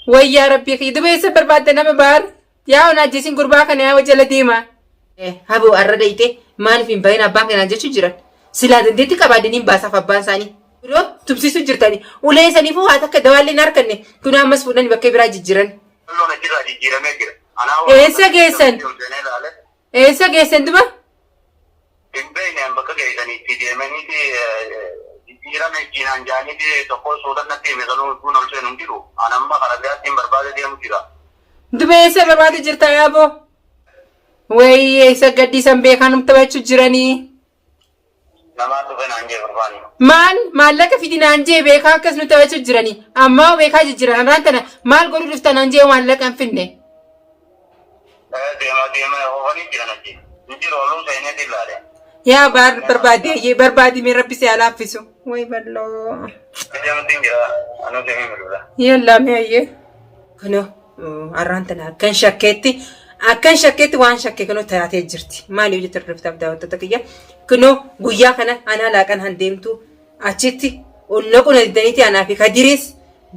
Wayyaa rabbii kiyya dubeessa barbaadde nama baar yaa ona ajjeesin gurbaa kana yaa wajjala deema. Haboo arra dayite maaliif hin bahin abbaan kanaan jechuu jiran silaa dandeetti qabaadaniin baasaaf abbaan isaanii. Biroo tumsiisu jirtani ulee saniifuu haa takka dawaallee hin harkanne kun ammas fuudhanii bakka biraa jijjiiran. Eessa geessan? Eessa geessan duba? Imbeen bakka geessaniitti deemaniiti jijjiirame jiinaan jaaniiti tokko suudannatti hime sanuu kun ol seenuun jiru. Anamma karaa biraattiin barbaade deemu jira. Duba eessa barbaade jirta yaaboo? Wayii eessa gaddiisan beekan taphachuu jiranii? Namaa dhufe naan jee barbaani. Maal maallaqa fidi naan jee beekaa akkas nu taphachuu jiranii? Ammaa beekaa jijjiiran irraan tana maal godhuu dhufta naan jee maallaqa hin finne? Deema oofanii jiran achi. Injiru oluu seeneeti ilaale. Yaa barbaade mee rabbi si alaafisu. Way balloo. Deemtiin jira anuu deemee miidhudha. Yallaa mee ayyee. Kunoo arraan tana akkan shakkeetti waan shakkee kunoo taatee jirti. Maaliif jettee dhuftaaf daawwattoota kiyya? Kunoo guyyaa kana anaa laaqan han deemtu achitti onna quna diddaniiti anaa fi kadiris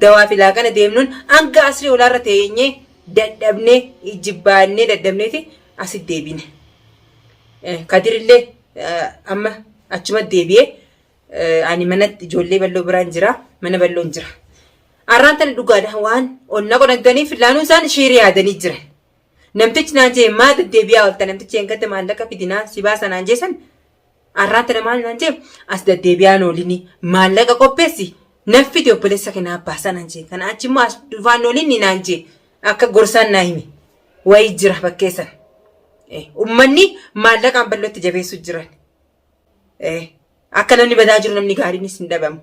dawaa fi laaqana deemnuun hanga asrii olaarra teenyee dadhabnee ijibbaannee dadhabneeti asitti deebine. Kadirillee amma achuma deebi'ee ani mana ijoollee balloo biraan jira mana balloon jira. Arraan tana dhugaadha waan onna quna diddanii filaanuun isaan shiirii yaadanii jiran. Namtichi naan jee maa deddeebi'aa oolta namtichi eeggate maallaqa fidinaa si baasa naan jeesan arraan tana maal naan jee as deddeebi'aan oolini maallaqa qopheessi naffiti obboleessa kanaa baasa naan jee kana achi immoo as dhufaan oolini naan jee akka gorsaan naa hime wayii jira bakkeessan. Uummanni maallaqaan ballootti jabeessu jiran. Akka namni badaa jiru namni gaariinis hin dhabamu.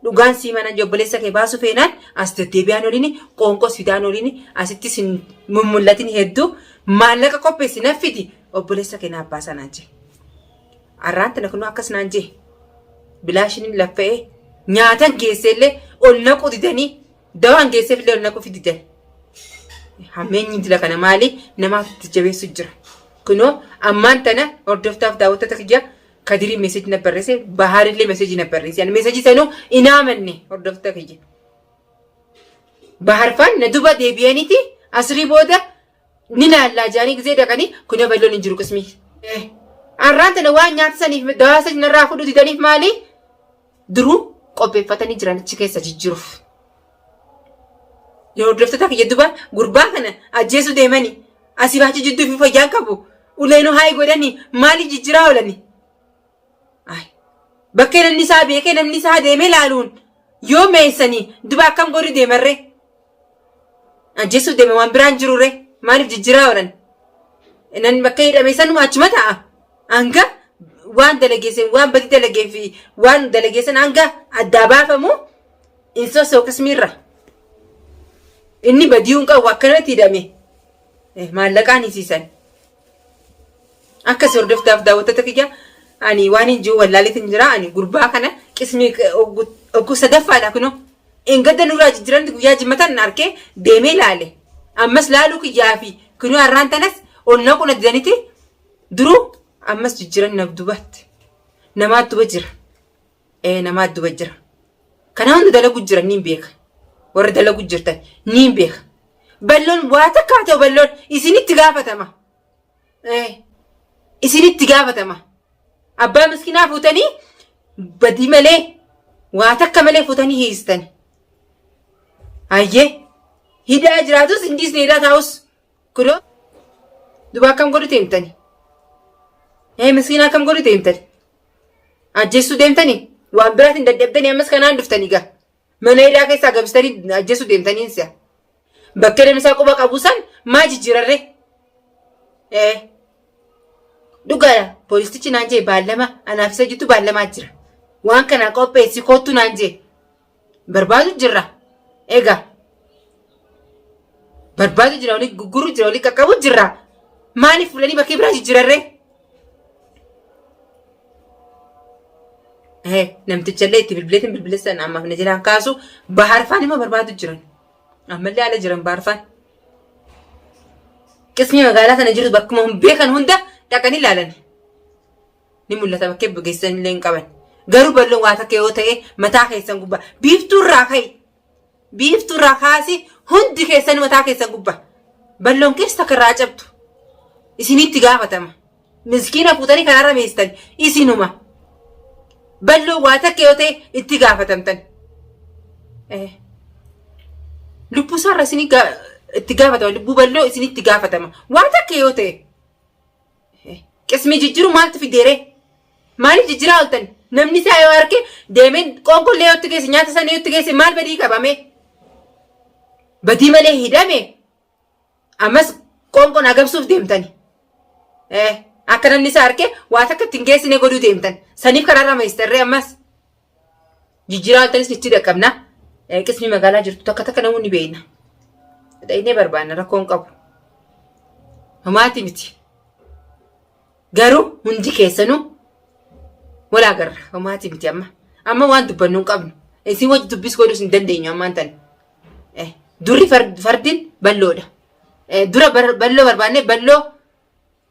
Dhugaan sii mana obboleessa kee baasu feenaan as deddeebi'aan oolini qoonqos fidaan oolini asittis hin mul'atin hedduu maallaqa qopheessi naffiti obboleessa kee naaf baasa naan jee. Arraan tana kunoo akkas naan jee bilaashiniin laffa'ee nyaatan geesseellee ol naqu didanii dawaan geesseefillee ol naqu fididan. Hammeenyi intala kana maali namaaf itti jabeessu jira. Kunoo ammaan tana hordoftaaf daawwattoota kiyya Kadirii meeseji na barreesse Bahaarillee meeseji na barreesse. Ani meeseji sanuu hin amanne hordoftoota kiyya. Baharfaan na duba deebi'aniiti asrii booda ni naallaa jaanii gisee dhaqanii kunoo balloon hin jiru qismii. Arraan tana waan nyaata saniif dawaa sani narraa fudhu didaniif maali? Duruu qopheeffatanii jiran achi keessa jijjiiruuf. Yoo hordoftoota kiyya duba gurbaa kana ajjeesu deemanii asii baachi jidduu fi fayyaan qabu. Uleenuu haayi godhanii maaliif jijjiiraa oolanii? Bakkee namni isaa beekee namni isaa deemee laaluun yoo meessanii duba akkam godhu deemarree? Ajjeesuuf deeme waan biraan jirurree maaliif jijjiiraa oolan? Nan bakka hidhame sanuma achuma ta'a. Hanga waan dalageessan waan badii dalagee fi waan dalageessan hanga addaa baafamu hin sosookismiirra. Inni badiiwwan qabu akkanatti hidhame maallaqaan hisiisan. Akkas hordoftaaf daawwattoota kiyya ani waan hin jiru wallaaliitiin jira ani gurbaa kana qismii ogguu sadaffaadha kunoo. Engadda nurraa jijjiiranti guyyaa jimmatan arkee deemee ilaale. Ammas laaluu kiyyaa fi kunoo arraan tanas onnaa quna didaniiti duruu ammas jijjiiran naf dubatti. Namaat duba jira. Namaat duba jira. Kana hunda dalagu jira niin beeka. Warra dalagu jirtan niin beeka. Balloon waa takkaa ta'u balloon isinitti gaafatama. Isinitti gaafatama. Abbaa miskinaa fuutanii badii malee waa takka malee fuutanii hiistan. Ayyee hidhaa jiraatus indiis ni hidhaa taa'us. Kunoo duba akkam godhu deemtani? Miskinaa akkam godhu deemtani? Ajjeessuu deemtani? Waan biraatiin dadhabdanii ammas kanaan dhuftanii gaa. Mana hidhaa keessaa gabistanii ajjeessuu deemtanii si'a. Bakka namni isaa quba qabu san maa jijjiirarree? Dhugaadha poolistichi naan jee baallama anaaf isa jirtu baallamaa jira. Waan kana qopheessi kootu naan jee barbaadu jirra. Egaa barbaadu jira olii gurguru jira olii qaqqabu jirra. Maaliif fuulanii bakkee biraa jijjiirarree? Namtichallee itti bilbileessan ammaaf na jiran kaasu baharfaan immoo barbaadu jiran. Ammallee ala jiran baharfaan. Qismii magaalaa sana jiru bakkuma beekan hunda dhaqanii ilaalan. Ni mul'ata bakkee bugeessan illee hin qaban. Garuu balloon waa takka yoo ta'e mataa keessan gubbaa biiftuurraa ka'i. Biiftuurraa kaasi hundi keessan mataa keessan gubbaa balloon keessa karraa cabtu isinitti gaafatama miskiina fuutanii karaarra meestan isinuma balloo waa takka yoo ta'e itti gaafatamtan lubbuu isaarra isinii itti gaafatama lubbuu balloo isinitti gaafatama waa takka yoo ta'e qismii jijjiiru maaltu fideere maaliif jijjiiraa oltan namni isaa yoo arge deemeen qoonqollee yoo itti geesse nyaata sana yoo itti geesse maal badii qabame badii malee hidhame ammas qoonqoon agamsuuf deemtani akka namni isaa arge waa takka ittiin geessine godhuu deemtan saniif karaarra meestarree ammas jijjiiraa oltanis itti dhaqqabna qismii magaalaa jirtu takka takka namoonni beeyna dhaynee barbaanna rakkoon qabu homaati miti garuu hundi keessanuu wala agarra homaati miti amma waan dubbannu hin qabnu isin wajji dubbis godhus hin dandeenyu ammaan tan durri fardin balloodha dura balloo barbaanne balloo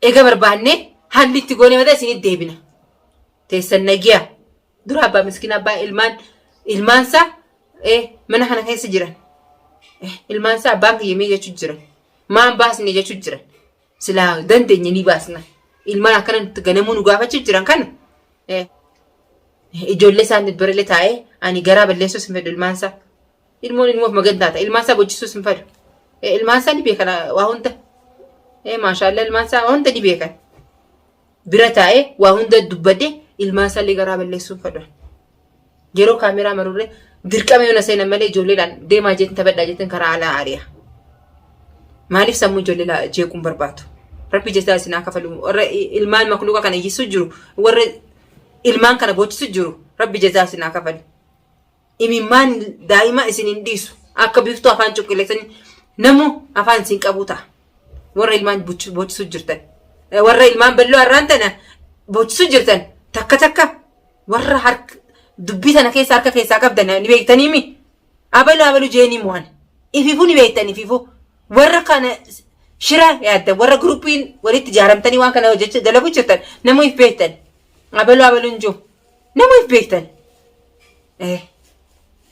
ega barbaanne haalli itti goone mataa isinit deebina teessan nagiyaa dura abbaa miskiina abbaa ilmaansaa mana kana keessa jiran ilmaansaa abbaan kiyyamee jechuu jiran maan baasne jechuu jiran silaa dandeenya ni baasna ilmaan akkanatti ganamuu nu gaafachuu jiran kana ijoollee isaaniit birallee taa'ee ani garaa balleessuus hin fedhu ilmaansaa ilmoon ilmoof magantaata ilmaansaa bojjisuus hin fedhu ilmaansaa ni beekan waa hunda maashaallah ilmaansaa waa hunda ni beekan bira taa'ee waa hunda dubbadde ilmaansaa illee garaa balleessuu hin fedhu yeroo kaameraa marurree dirqama yoo na seenan malee ijoolleedhaan deemaa jeetin taphadhaa jeetin karaa alaa aariya maaliif sammuu ijoollee jeequun barbaadu rabbi jesaa isin akka falu warra ilmaan makluuqa kana yisuu jiru warra ilmaan kana boochisu jiru rabbi jesaa isin akka falu imimmaan daa'ima isin hin dhiisu akka biftuu afaan cuqqilleessanii namu afaan isin qabu ta'a warra ilmaan boochisu jirtan warra ilmaan balloo harraan tana boochisu jirtan takka warra harka dubbii tana keessa harka keessaa qabdan ni beektanii mi abalu jeeni mu'an ififu ni beektan ififu warra kana shira yaadda warra grupiin walitti jaaramtanii waan kana hojjechuu dalagu jirtan namu if beektan abalu njoo namu if beektan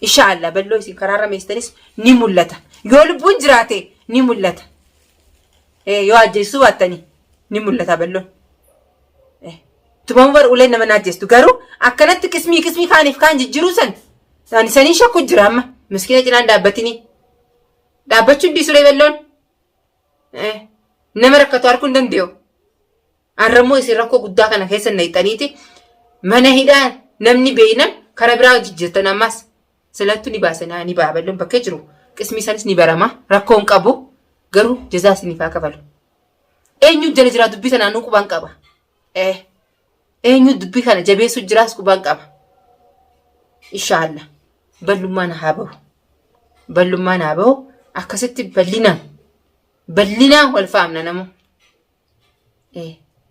inshallah balloo isin karaarra meestanis ni mul'ata yoo lubbuun jiraate ni mul'ata yoo ajjeesuu baattanii ni mul'ata balloon tumamu bar uleen nama naajjeestu garuu akkanatti qismii kaaniif kaan jijjiiruu san sanii shakku jira amma miskiina cinaan dhaabbachuun dhiisuu balloon nama rakkatu harkuu hin danda'u arrammoo isin rakkoo guddaa kana keessa nayxaniiti mana hidhaan namni beeynan kara biraa jijjiirtan ammas silattu ni baasanaa ni baa balloon bakkee jiru qismii sanis ni barama rakkoon qabu garuu jazaa isiniif haa kafalu eenyu jala jira dubbii tanaanuu qubaan qaba eenyu dubbii kana jabeessu jiraas qubaan qaba inshallah ballummaan haa bahu akkasitti bal'inaan wal faamna namu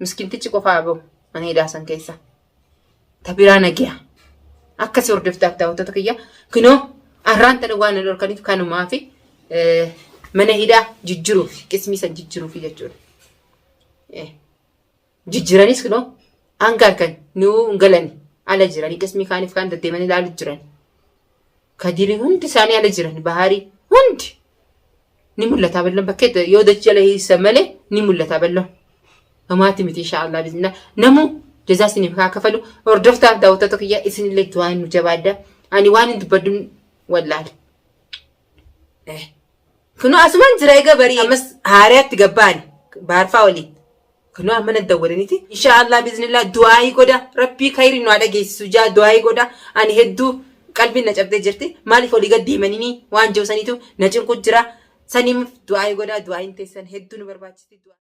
miskintichi qofaa haa bahu mana hidhaasan keessa tabiraa nagiyaa akkasi hordoftaaf daawwattoota kiyya kunoo arraan tana waan hin dhorkaniif kanumaa fi mana hidhaa jijjiruuf qismii san jijjiruuf jechuudha jijjiranis kunoo hanga kan nuu galani ala jirani qismii kaaniif kaan deddeemanii ilaalu jiran kadiri hundi isaanii ala jiran bahaarii hundi ni mul'ata balloon bakkeetta yoo dachala hiisa malee ni mul'ata balloon homaati miti inshaallah bizinaa namu jazaa isiniif haa kafalu hordoftaaf daawwattoota kiyya isinillee waan nu jabaadda ani waan hin dubbadduun wallaale kunoo asumaan jira egaa barii ammas haariyaatti gabbaani baarfaa waliin kunoo amma na dawwadaniiti inshaallah bizinillah du'aayii godha rabbii khayrii nu haa dhageessisu jaa du'aayii godha ani hedduu qalbiin na cabdee jirti maaliif olii gad deemanii waan jiru saniitu na cinqu jira saniif du'aayii godha du'aayiin teessan hedduu nu barbaachisa.